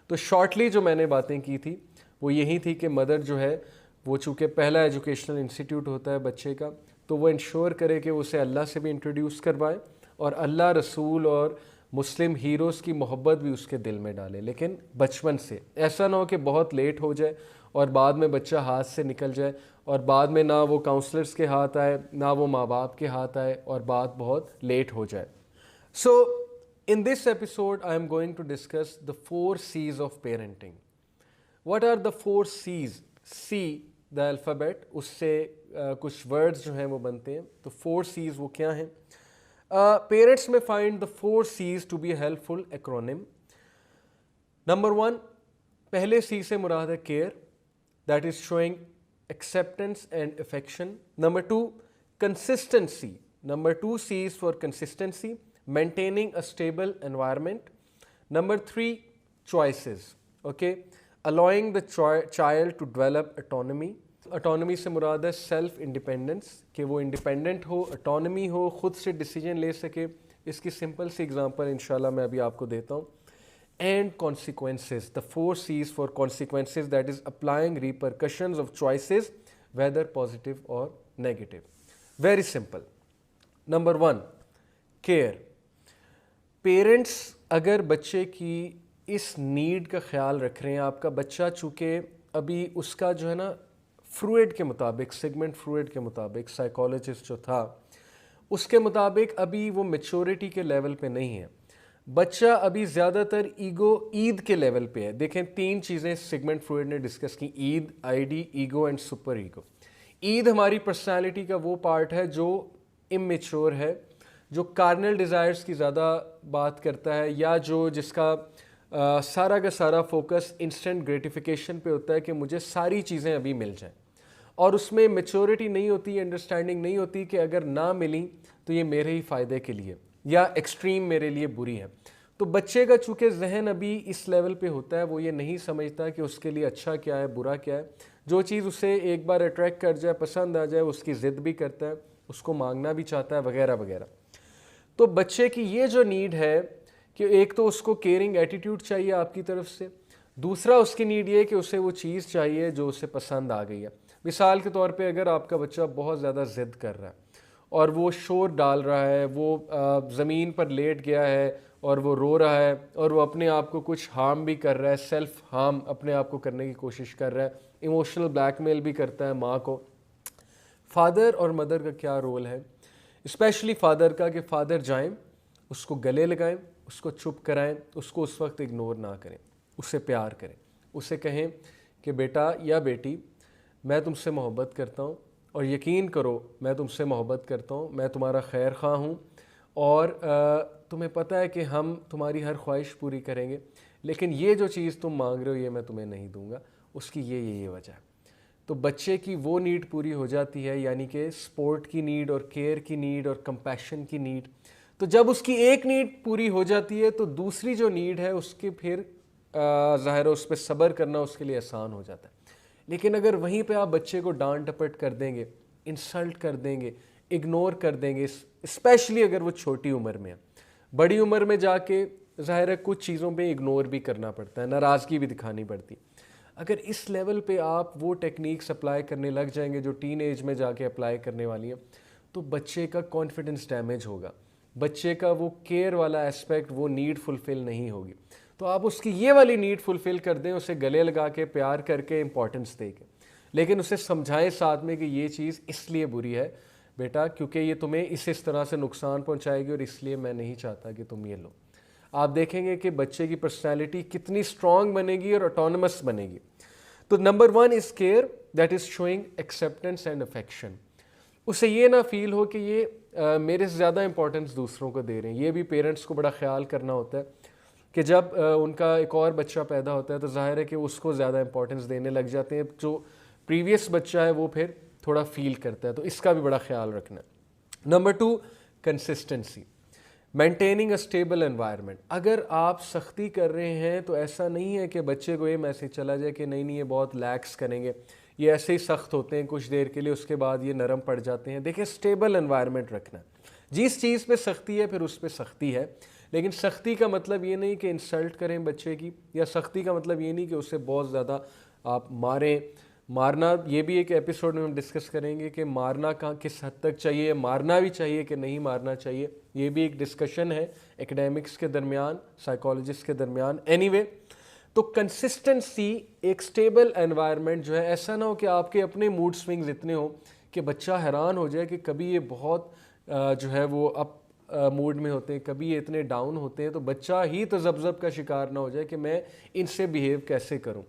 تو شارٹلی جو میں نے باتیں کی تھی وہ یہی تھی کہ مدر جو ہے وہ چونکہ پہلا ایجوکیشنل انسٹیٹیوٹ ہوتا ہے بچے کا، تو وہ انشور کرے کہ اسے اللہ سے بھی انٹروڈیوس کروائے اور اللہ، رسول اور مسلم ہیروز کی محبت بھی اس کے دل میں ڈالے، لیکن بچپن سے. ایسا نہ ہو کہ بہت لیٹ ہو جائے اور بعد میں بچہ ہاتھ سے نکل جائے اور بعد میں نہ وہ کاؤنسلرز کے ہاتھ آئے نہ وہ ماں باپ کے ہاتھ آئے اور بات بہت لیٹ ہو جائے. So in this episode I am going to discuss the 4 C's of parenting. What are the 4 C's? C the alphabet, اس سے کچھ words جو ہیں وہ بنتے ہیں. تو 4 C's وہ کیا ہیں؟ Parents may find the 4 C's to be a helpful acronym. Number 1, پہلے C سے مراد ہے care, that is showing acceptance and affection. Number 2, consistency. Number 2 C is for consistency, maintaining a stable environment. Number 3, choices. Okay, allowing the child to develop autonomy. Autonomy سے مراد ہے self independence, کہ وہ independent ہو، autonomy ہو، خود سے decision لے سکے. اس کی simple سی example انشاءاللہ میں ابھی آپ کو دیتا ہوں. And consequences, the 4 C's for consequences, that is applying repercussions of choices whether positive or negative. Very simple. Number 1, care. Parents اگر بچے کی اس نیڈ کا خیال رکھ رہے ہیں، آپ کا بچہ چونکہ ابھی اس کا جو ہے نا فروئڈ کے مطابق، سیگمنٹ فروئڈ کے مطابق، سائیکالوجسٹ جو تھا اس کے مطابق ابھی وہ میچورٹی کے لیول پہ نہیں ہے. بچہ ابھی زیادہ تر عید کے لیول پہ ہے. دیکھیں 3 چیزیں سیگمنٹ فروئڈ نے ڈسکس کی: id, I D, ego and super ego. Id ہماری پرسنالٹی کا وہ پارٹ ہے جو اممیچور ہے، جو کارنل ڈیزائرز کی زیادہ بات کرتا ہے، یا جس کا سارا کا سارا فوکس انسٹنٹ گریٹیفیکیشن پہ ہوتا ہے کہ مجھے ساری چیزیں ابھی مل جائیں، اور اس میں میچورٹی نہیں ہوتی، انڈرسٹینڈنگ نہیں ہوتی کہ اگر نہ ملیں تو یہ میرے ہی فائدے کے لیے یا ایکسٹریم میرے لیے بری ہے. تو بچے کا چونکہ ذہن ابھی اس لیول پہ ہوتا ہے، وہ یہ نہیں سمجھتا کہ اس کے لیے اچھا کیا ہے، برا کیا ہے. جو چیز اسے ایک بار اٹریکٹ کر جائے، پسند آ جائے، اس کی ضد بھی کرتا ہے، اس کو مانگنا بھی چاہتا ہے، وغیرہ وغیرہ. تو بچے کی یہ جو نیڈ ہے کہ ایک تو اس کو کیئرنگ ایٹیٹیوڈ چاہیے آپ کی طرف سے، دوسرا اس کی نیڈ یہ کہ اسے وہ چیز چاہیے جو اسے پسند آ گئی ہے. مثال کے طور پہ اگر آپ کا بچہ بہت زیادہ ضد کر رہا ہے اور وہ شور ڈال رہا ہے، وہ زمین پر لیٹ گیا ہے اور وہ رو رہا ہے اور وہ اپنے آپ کو کچھ ہارم بھی کر رہا ہے، سیلف ہارم اپنے آپ کو کرنے کی کوشش کر رہا ہے، ایموشنل بلیک میل بھی کرتا ہے ماں کو. فادر اور مدر کا کیا رول ہے؟ اسپیشلی فادر کا، کہ فادر جائیں، اس کو گلے لگائیں، اس کو چپ کرائیں، اس کو اس وقت اگنور نہ کریں، اس سے پیار کریں، اسے کہیں کہ بیٹا یا بیٹی میں تم سے محبت کرتا ہوں، اور یقین کرو میں تم سے محبت کرتا ہوں، میں تمہارا خیر خواہ ہوں، اور تمہیں پتہ ہے کہ ہم تمہاری ہر خواہش پوری کریں گے، لیکن یہ جو چیز تم مانگ رہے ہو یہ میں تمہیں نہیں دوں گا، اس کی یہ وجہ ہے. تو بچے کی وہ نیڈ پوری ہو جاتی ہے، یعنی کہ سپورٹ کی نیڈ اور کیئر کی نیڈ اور کمپیشن کی نیڈ. تو جب اس کی ایک نیڈ پوری ہو جاتی ہے تو دوسری جو نیڈ ہے اس کے پھر ظاہر ہے اس پہ صبر کرنا اس کے لیے آسان ہو جاتا ہے. لیکن اگر وہیں پہ آپ بچے کو ڈانٹ ڈپٹ کر دیں گے، انسلٹ کر دیں گے، اگنور کر دیں گے، اسپیشلی اگر وہ چھوٹی عمر میں ہے، بڑی عمر میں جا کے ظاہر ہے کچھ چیزوں پہ اگنور بھی کرنا پڑتا ہے، ناراضگی بھی دکھانی پڑتی. اگر اس لیول پہ آپ وہ ٹیکنیکس اپلائی کرنے لگ جائیں گے جو ٹین ایج میں جا کے اپلائی کرنے والی ہیں، تو بچے کا کانفیڈنس ڈیمیج ہوگا، بچے کا وہ کیئر والا ایسپیکٹ، وہ نیڈ فلفل نہیں ہوگی. تو آپ اس کی یہ والی نیڈ فلفل کر دیں، اسے گلے لگا کے، پیار کر کے، امپورٹنس دے کے، لیکن اسے سمجھائیں ساتھ میں کہ یہ چیز اس لیے بری ہے بیٹا کیونکہ یہ تمہیں اس طرح سے نقصان پہنچائے گی، اور اس لیے میں نہیں چاہتا کہ تم یہ لو. آپ دیکھیں گے کہ بچے کی پرسنالٹی کتنی اسٹرانگ بنے گی اور آٹونمس بنے گی. تو number 1 is care, that is شوئنگ acceptance and affection. اسے یہ نہ فیل ہو کہ یہ میرے سے زیادہ امپورٹنس دوسروں کو دے رہے ہیں. یہ بھی پیرنٹس کو بڑا خیال کرنا ہوتا ہے کہ جب ان کا ایک اور بچہ پیدا ہوتا ہے تو ظاہر ہے کہ اس کو زیادہ امپورٹنس دینے لگ جاتے ہیں، جو پریویس بچہ ہے وہ پھر تھوڑا فیل کرتا ہے. تو اس کا بھی بڑا خیال رکھنا ہے. Number 2 consistency, maintaining a stable environment. اگر آپ سختی کر رہے ہیں تو ایسا نہیں ہے کہ بچے کو یہ میسج چلا جائے کہ نہیں یہ بہت لیکس کریں گے، یہ ایسے ہی سخت ہوتے ہیں کچھ دیر کے لیے، اس کے بعد یہ نرم پڑ جاتے ہیں. دیکھیں اسٹیبل انوائرمنٹ رکھنا، جس چیز پہ سختی ہے پھر اس پہ سختی ہے، لیکن سختی کا مطلب یہ نہیں کہ انسلٹ کریں بچے کی، یا سختی کا مطلب یہ نہیں کہ اسے بہت زیادہ آپ ماریں. مارنا یہ بھی ایک ایپیسوڈ میں ہم ڈسکس کریں گے کہ مارنا کہاں کس حد تک چاہیے، مارنا بھی چاہیے کہ نہیں مارنا چاہیے، یہ بھی ایک ڈسکشن ہے ایکڈیمکس کے درمیان، سائیکالوجسٹ کے درمیان. اینی وے، تو کنسسٹنسی، ایک سٹیبل انوائرمنٹ جو ہے، ایسا نہ ہو کہ آپ کے اپنے موڈ سوئنگز اتنے ہوں کہ بچہ حیران ہو جائے کہ کبھی یہ بہت جو ہے وہ اپ موڈ میں ہوتے ہیں، کبھی یہ اتنے ڈاؤن ہوتے ہیں، تو بچہ ہی تذبذب کا شکار نہ ہو جائے کہ میں ان سے بیہیو کیسے کروں.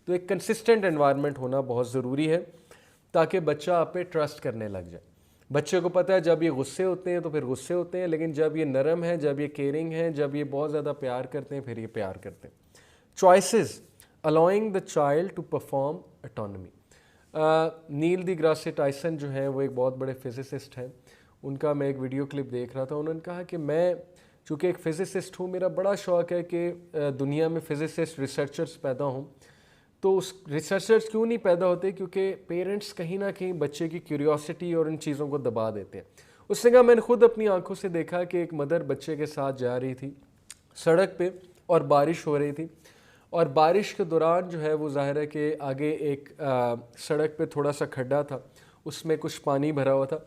تو ایک کنسسٹنٹ انوائرمنٹ ہونا بہت ضروری ہے تاکہ بچہ آپ پہ ٹرسٹ کرنے لگ جائے. بچے کو پتہ ہے جب یہ غصے ہوتے ہیں تو پھر غصے ہوتے ہیں، لیکن جب یہ نرم ہے، جب یہ کیئرنگ ہے، جب یہ بہت زیادہ پیار کرتے ہیں، پھر یہ پیار کرتے ہیں. Choices allowing the child to perform autonomy. Neil deGrasse Tyson جو ہیں وہ ایک بہت بڑے فزسسٹ ہیں، ان کا میں ایک ویڈیو کلپ دیکھ رہا تھا. انہوں نے کہا کہ میں چونکہ ایک فزسسٹ ہوں، میرا بڑا شوق ہے کہ دنیا میں فزسسٹ ریسرچرز پیدا ہوں. تو اس ریسرچرز کیوں نہیں پیدا ہوتے؟ کیونکہ پیرنٹس کہیں نہ کہیں بچے کی کیوریوسٹی اور ان چیزوں کو دبا دیتے ہیں. اس نے کہا میں نے خود اپنی آنکھوں سے دیکھا کہ ایک مدر بچے کے ساتھ جا رہی تھی سڑک پہ اور بارش ہو رہی تھی، اور بارش کے دوران جو ہے وہ ظاہر ہے کہ آگے ایک سڑک پہ تھوڑا سا کھڈا تھا، اس میں کچھ پانی بھرا ہوا تھا،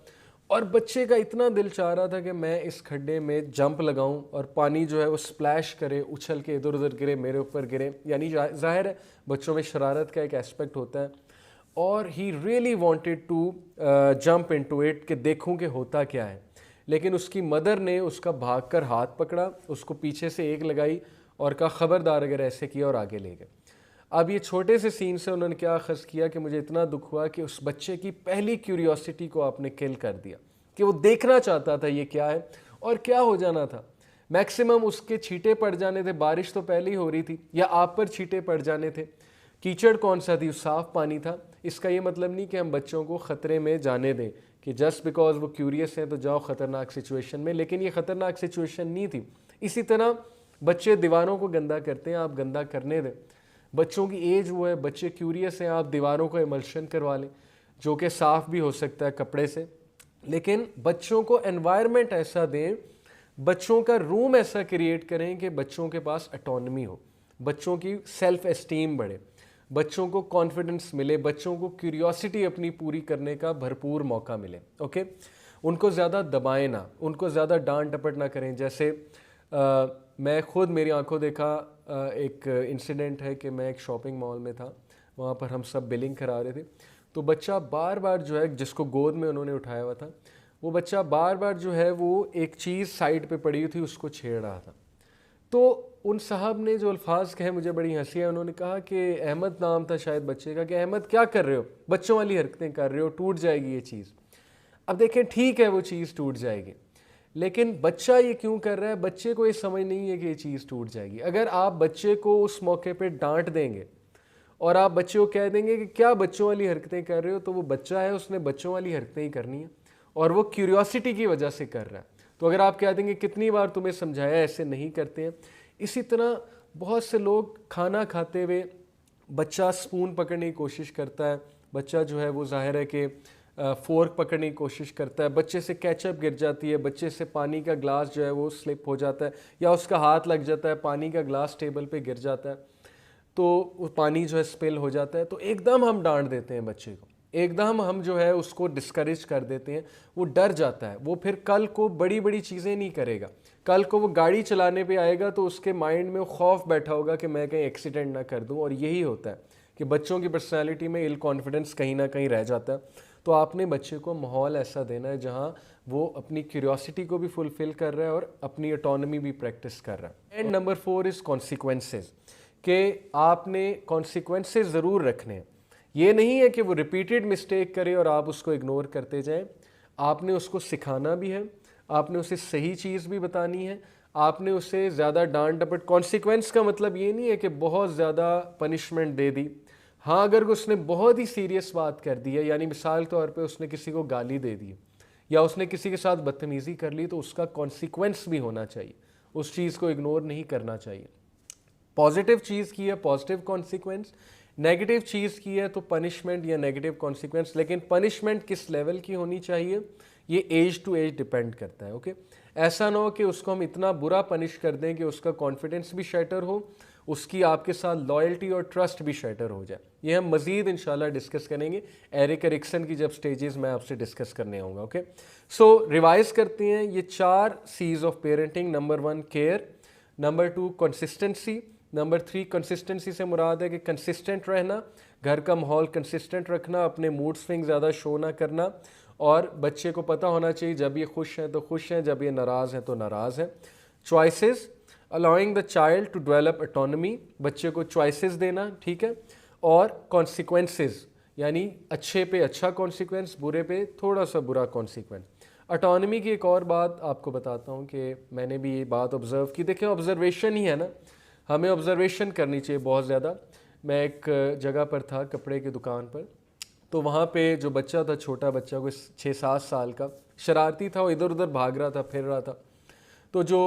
اور بچے کا اتنا دل چاہ رہا تھا کہ میں اس کھڈے میں جمپ لگاؤں اور پانی جو ہے وہ سپلیش کرے، اچھل کے ادھر ادھر گرے، میرے اوپر گرے. یعنی ظاہر ہے بچوں میں شرارت کا ایک ایسپیکٹ ہوتا ہے، اور ہی really wanted to jump into it کہ دیکھوں کہ ہوتا کیا ہے. لیکن اس کی مدر نے اس کا بھاگ کر ہاتھ پکڑا، اس کو پیچھے سے ایک لگائی اور کہا خبردار اگر ایسے کیا، اور آگے لے گئے. اب یہ چھوٹے سے سین سے انہوں نے کیا اخذ کیا کہ مجھے اتنا دکھ ہوا کہ اس بچے کی پہلی کیوریوسٹی کو آپ نے کل کر دیا، کہ وہ دیکھنا چاہتا تھا یہ کیا ہے اور کیا ہو جانا تھا. میکسیمم اس کے چھینٹے پڑ جانے تھے، بارش تو پہلے ہی ہو رہی تھی، یا آپ پر چھینٹے پڑ جانے تھے. کیچڑ کون سا تھی؟ صاف پانی تھا. اس کا یہ مطلب نہیں کہ ہم بچوں کو خطرے میں جانے دیں کہ جسٹ بیکاز وہ کیوریس ہیں تو جاؤ خطرناک سچویشن میں، لیکن یہ خطرناک سچویشن نہیں تھی. اسی طرح بچے دیواروں کو گندا کرتے ہیں، آپ گندا کرنے دیں. بچوں کی ایج وہ ہے، بچے کیوریس ہیں، آپ دیواروں کو ایملشن کروا لیں جو کہ صاف بھی ہو سکتا ہے کپڑے سے. لیکن بچوں کو انوائرمنٹ ایسا دیں، بچوں کا روم ایسا کریٹ کریں کہ بچوں کے پاس اٹونمی ہو، بچوں کی سیلف اسٹیم بڑھے، بچوں کو کانفیڈنس ملے، بچوں کو کیوریوسٹی اپنی پوری کرنے کا بھرپور موقع ملے. اوکے، ان کو زیادہ دبائیں نہ، ان کو زیادہ ڈانٹ ڈپٹ نہ کریں. جیسے میں خود میری آنکھوں دیکھا ایک انسیڈنٹ ہے کہ میں ایک شاپنگ مال میں تھا، وہاں پر ہم سب بلنگ کرا رہے تھے، تو بچہ بار بار جو ہے، جس کو گود میں انہوں نے اٹھایا ہوا تھا، وہ بچہ بار بار جو ہے وہ ایک چیز سائڈ پہ پڑی ہوئی تھی اس کو چھیڑ رہا تھا. تو ان صاحب نے جو الفاظ کہے مجھے بڑی ہنسی ہے. انہوں نے کہا کہ احمد نام تھا شاید بچے کا، کہ احمد کیا کر رہے ہو، بچوں والی حرکتیں کر رہے ہو، ٹوٹ جائے گی یہ چیز. اب دیکھیں ٹھیک ہے وہ چیز ٹوٹ جائے گی، لیکن بچہ یہ کیوں کر رہا ہے؟ بچے کو یہ سمجھ نہیں ہے کہ یہ چیز ٹوٹ جائے گی. اگر آپ بچے کو اس موقع پہ ڈانٹ دیں گے اور آپ بچے کو کہہ دیں گے کہ کیا بچوں والی حرکتیں کر رہے ہو، تو وہ بچہ ہے، اس نے بچوں والی حرکتیں ہی کرنی ہیں، اور وہ کیوریوسٹی کی وجہ سے کر رہا ہے. تو اگر آپ کہہ دیں گے کتنی بار تمہیں سمجھایا ایسے نہیں کرتے ہیں. اسی طرح بہت سے لوگ کھانا کھاتے ہوئے بچہ سپون پکڑنے کی کوشش کرتا ہے، بچہ جو ہے وہ ظاہر ہے کہ فورک پکڑنے کی کوشش کرتا ہے، بچے سے کیچپ گر جاتی ہے، بچے سے پانی کا گلاس جو ہے وہ سلپ ہو جاتا ہے، یا اس کا ہاتھ لگ جاتا ہے، پانی کا گلاس ٹیبل پہ گر جاتا ہے تو وہ پانی جو ہے سپل ہو جاتا ہے. تو ایک دم ہم ڈانٹ دیتے ہیں بچے کو، ایک دم ہم جو ہے اس کو ڈسکریج کر دیتے ہیں، وہ ڈر جاتا ہے، وہ پھر کل کو بڑی بڑی چیزیں نہیں کرے گا. کل کو وہ گاڑی چلانے پہ آئے گا تو اس کے مائنڈ میں خوف بیٹھا ہوگا کہ میں کہیں ایکسیڈنٹ نہ کر دوں. اور یہی ہوتا ہے کہ بچوں کی پرسنالٹی میں ال کانفیڈنس کہیں نہ کہیں رہ جاتا ہے. تو آپ نے بچے کو ماحول ایسا دینا ہے جہاں وہ اپنی کیوریوسٹی کو بھی فلفل کر رہا ہے اور اپنی اٹونمی بھی پریکٹس کر رہا ہے. اینڈ نمبر 4 از کانسیکوینسز، کہ آپ نے کانسیکوینسز ضرور رکھنے ہیں. یہ نہیں ہے کہ وہ ریپیٹڈ مسٹیک کرے اور آپ اس کو اگنور کرتے جائیں. آپ نے اس کو سکھانا بھی ہے، آپ نے اسے صحیح چیز بھی بتانی ہے، آپ نے اسے زیادہ ڈانٹ ڈپٹ. کانسیکوینس کا مطلب یہ نہیں ہے کہ بہت زیادہ پنشمنٹ دے دی. ہاں اگر اس نے بہت ہی سیریس بات کر دی ہے، یعنی مثال طور پہ اس نے کسی کو گالی دے دی یا اس نے کسی کے ساتھ بدتمیزی کر لی، تو اس کا کانسیکوینس بھی ہونا چاہیے، اس چیز کو اگنور نہیں کرنا چاہیے. پازیٹیو چیز کی ہے پازیٹیو کانسیکوینس، نیگیٹو چیز کی ہے تو پنشمنٹ یا نیگیٹو کانسیکوینس. لیکن پنشمنٹ کس لیول کی ہونی چاہیے یہ ایج ٹو ایج ڈیپینڈ کرتا ہے. اوکے، ایسا نہ ہو کہ اس کو ہم اتنا برا پنش کر دیں کہ اس کا کانفیڈنس بھی شیٹر ہو, اس کی آپ کے ساتھ لائلٹی اور ٹرسٹ بھی شیٹر ہو جائے. یہ ہم مزید انشاءاللہ ڈسکس کریں گے ایرک ایرکسن کی جب سٹیجز میں آپ سے ڈسکس کرنے آؤں گا. اوکے, سو ریوائز کرتے ہیں یہ 4 C's of parenting. Number 1 care, number 2 consistency, number 3 consistency سے مراد ہے کہ کنسسٹنٹ رہنا, گھر کا ماحول کنسسٹنٹ رکھنا, اپنے موڈ سوئنگ زیادہ شو نہ کرنا, اور بچے کو پتہ ہونا چاہیے جب یہ خوش ہیں تو خوش ہیں, جب یہ ناراض ہیں تو ناراض ہیں. Choices, allowing the child to develop autonomy, بچے کو چوائسیز دینا, ٹھیک ہے. اور consequences, یعنی اچھے پہ اچھا کانسیکوینس, برے پہ تھوڑا سا برا کانسیکوینس. اٹانومی کی ایک اور بات آپ کو بتاتا ہوں کہ میں نے بھی یہ بات آبزرو کی. دیکھیں آبزرویشن ہی ہے نا, ہمیں آبزرویشن کرنی چاہیے بہت زیادہ. میں ایک جگہ پر تھا کپڑے کی دکان پر, تو وہاں پہ جو بچہ تھا, چھوٹا بچہ کوئی 6-7 سال کا, شرارتی تھا, وہ ادھر ادھر بھاگ رہا تھا, پھر رہا تھا. تو جو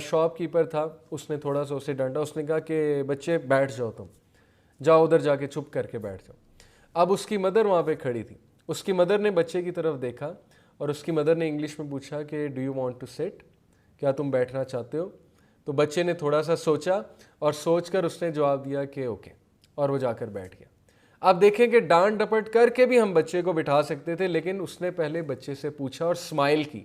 شاپ کیپر تھا اس نے تھوڑا سا اسے ڈانٹا, اس نے کہا کہ بچے بیٹھ جاؤ, تم جاؤ ادھر جا کے چپ کر کے بیٹھ جاؤ. اب اس کی مدر وہاں پہ کھڑی تھی, اس کی مدر نے بچے کی طرف دیکھا اور اس کی مدر نے انگلش میں پوچھا کہ do you want to sit, کیا تم بیٹھنا چاہتے ہو؟ تو بچے نے تھوڑا سا سوچا اور سوچ کر اس نے جواب دیا کہ اوکے, اور وہ جا کر بیٹھ گیا. اب دیکھیں کہ ڈانٹ ڈپٹ کر کے بھی ہم بچے کو بٹھا سکتے تھے, لیکن اس نے پہلے بچے سے پوچھا اور اسمائل کی.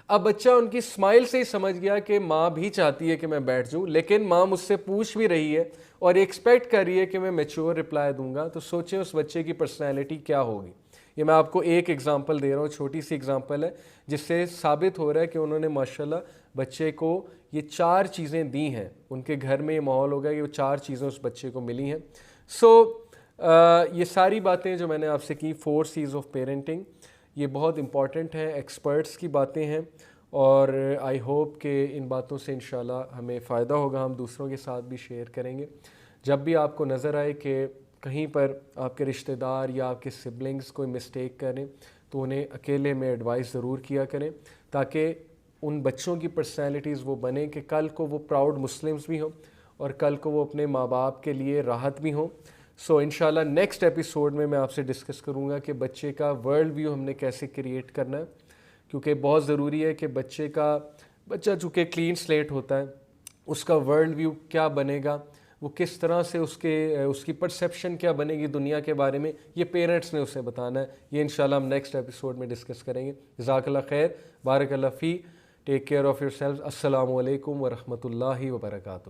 اب بچہ ان کی اسمائل سے ہی سمجھ گیا کہ ماں بھی چاہتی ہے کہ میں بیٹھ جاؤں, لیکن ماں مجھ سے پوچھ بھی رہی ہے اور ایکسپیکٹ کر رہی ہے کہ میں میچور رپلائی دوں گا. تو سوچیں اس بچے کی پرسنالٹی کیا ہوگی. یہ میں آپ کو ایک ایگزامپل دے رہا ہوں, چھوٹی سی ایگزامپل ہے, جس سے ثابت ہو رہا ہے کہ انہوں نے ماشاءاللہ بچے کو یہ 4 چیزیں دی ہیں. ان کے گھر میں یہ ماحول ہوگا کہ وہ 4 چیزیں اس بچے کو ملی ہیں. سو یہ ساری باتیں جو میں نے آپ سے کی 4 C's آف پیرنٹنگ, یہ بہت امپورٹنٹ ہیں, ایکسپرٹس کی باتیں ہیں, اور آئی ہوپ کہ ان باتوں سے انشاءاللہ ہمیں فائدہ ہوگا, ہم دوسروں کے ساتھ بھی شیئر کریں گے. جب بھی آپ کو نظر آئے کہ کہیں پر آپ کے رشتہ دار یا آپ کے سبلنگز کوئی مسٹیک کریں, تو انہیں اکیلے میں ایڈوائس ضرور کیا کریں, تاکہ ان بچوں کی پرسنالٹیز وہ بنیں کہ کل کو وہ پراؤڈ مسلمز بھی ہوں اور کل کو وہ اپنے ماں باپ کے لیے راحت بھی ہوں. سو انشاءاللہ نیکسٹ ایپیسوڈ میں آپ سے ڈسکس کروں گا کہ بچے کا ورلڈ ویو ہم نے کیسے کریٹ کرنا ہے, کیونکہ بہت ضروری ہے کہ بچہ چونکہ کلین سلیٹ ہوتا ہے, اس کا ورلڈ ویو کیا بنے گا, وہ کس طرح سے اس کی پرسیپشن کیا بنے گی دنیا کے بارے میں, یہ پیرنٹس نے اسے بتانا ہے. یہ انشاءاللہ ہم نیکسٹ ایپیسوڈ میں ڈسکس کریں گے. جزاک اللہ خیر, بارک اللہ فی, take care of your self. السلام علیکم ورحمۃ اللہ وبرکاتہ.